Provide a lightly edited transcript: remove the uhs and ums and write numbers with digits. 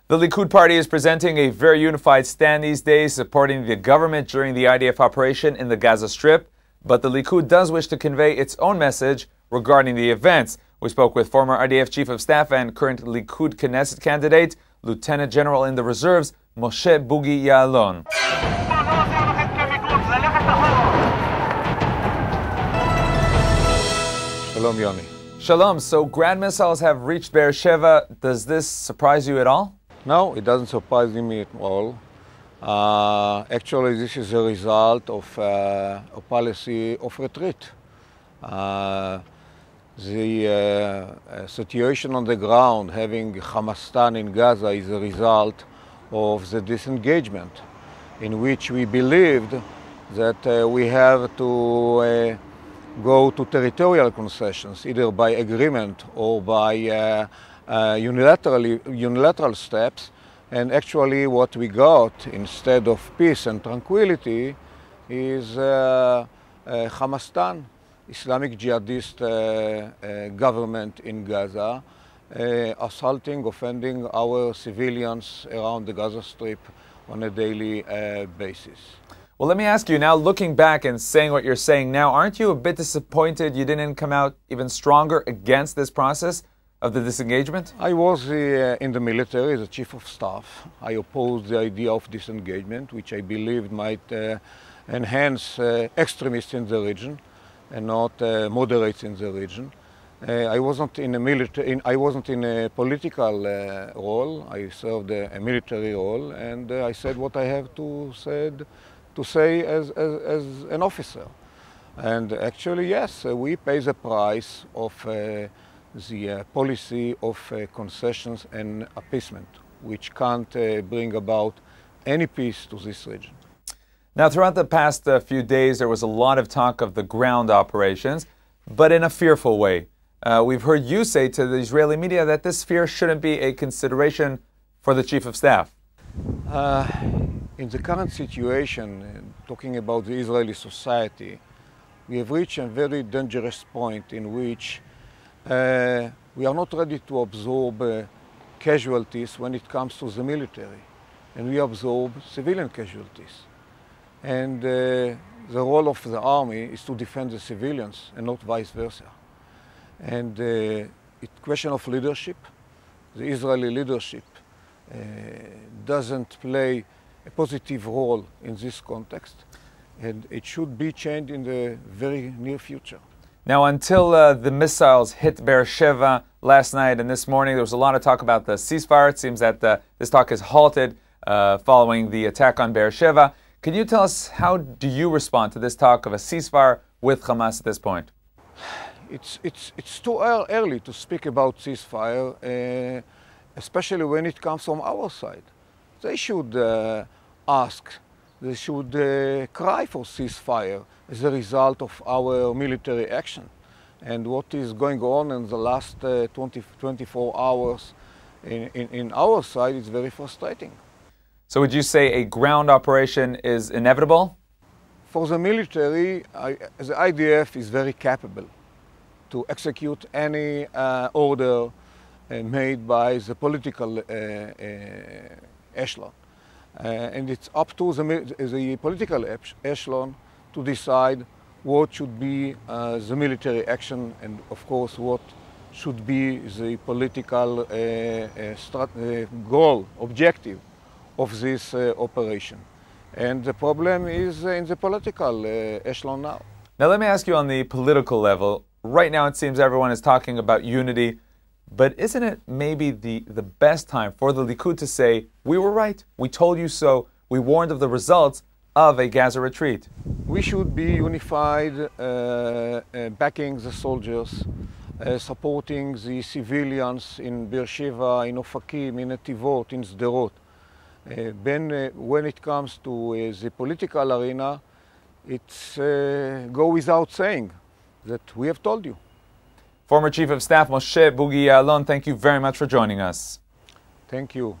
The Likud party is presenting a very unified stand these days, supporting the government during the IDF operation in the Gaza Strip. But the Likud does wish to convey its own message regarding the events. We spoke with former IDF Chief of Staff and current Likud Knesset candidate, Lieutenant General in the Reserves, Moshe Bogi Ya'alon. Shalom, Yoni. Shalom. So ground missiles have reached Be'er Sheva. Does this surprise you at all? No, it doesn't surprise me at all. Actually, this is a result of a policy of retreat. The situation on the ground, having Hamas in Gaza, is a result of the disengagement, in which we believed that we have to go to territorial concessions, either by agreement or by unilateral steps. And actually what we got, instead of peace and tranquility, is Hamas, Islamic jihadist government in Gaza, assaulting, offending our civilians around the Gaza Strip on a daily basis. Well, let me ask you now, looking back and saying what you're saying now, aren't you a bit disappointed you didn't come out even stronger against this process of the disengagement? I was in the military as a Chief of Staff. I opposed the idea of disengagement, which I believed might enhance extremists in the region and not moderates in the region. I wasn't in a military. I wasn't in a political role. I served a military role, and I said what I have to say as an officer. And actually, yes, we pay the price of the policy of concessions and appeasement, which can't bring about any peace to this region. Now, throughout the past few days, there was a lot of talk of the ground operations, but in a fearful way. We've heard you say to the Israeli media that this fear shouldn't be a consideration for the Chief of Staff. In the current situation, talking about the Israeli society, we have reached a very dangerous point in which we are not ready to absorb casualties when it comes to the military, and we absorb civilian casualties. And the role of the army is to defend the civilians and not vice versa. And it's a question of leadership. The Israeli leadership doesn't play a positive role in this context, and it should be changed in the very near future. Now, until the missiles hit Be'er Sheva last night and this morning, there was a lot of talk about the ceasefire. It seems that this talk is halted following the attack on Be'er Sheva. Can you tell us, how do you respond to this talk of a ceasefire with Hamas at this point? It's too early to speak about ceasefire, especially when it comes from our side. They should ask, they should cry for ceasefire as a result of our military action. And what is going on in the last 24 hours in our side is very frustrating. So would you say a ground operation is inevitable? For the military, the IDF is very capable to execute any order made by the political echelon. And it's up to the political echelon to decide what should be the military action, and of course what should be the political goal, objective of this operation. And the problem is in the political echelon now. Now let me ask you on the political level. Right now it seems everyone is talking about unity, but isn't it maybe the best time for the Likud to say, we were right, we told you so, we warned of the results of a Gaza retreat? We should be unified, backing the soldiers, supporting the civilians in Be'er Sheva, in Ofakim, in Netivot, in Sderot. When it comes to the political arena, it's go without saying that we have told you. Former Chief of Staff Moshe Bogi Ya'alon, thank you very much for joining us. Thank you.